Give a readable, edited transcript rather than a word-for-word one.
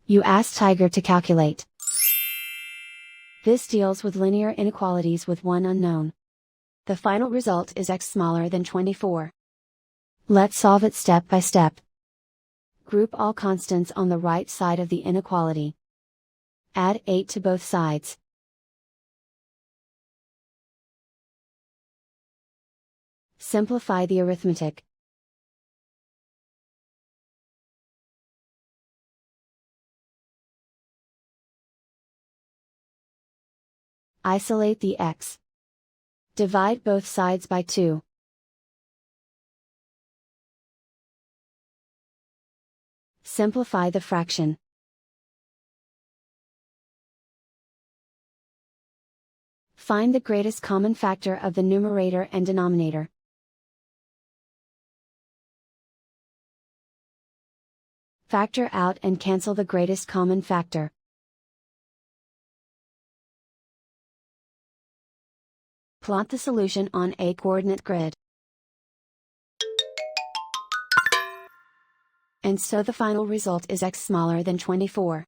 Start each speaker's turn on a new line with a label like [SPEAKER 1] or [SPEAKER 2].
[SPEAKER 1] You ask Tiger to calculate. This deals with linear inequalities with one unknown. The final result is x smaller than 24. Let's solve it step by step. Group all constants on the right side of the inequality. Add 8 to both sides. Simplify the arithmetic. Isolate the x. Divide both sides by 2. Simplify the fraction. Find the greatest common factor of the numerator and denominator. Factor out and cancel the greatest common factor. Plot the solution on a coordinate grid. And so the final result is x smaller than 24.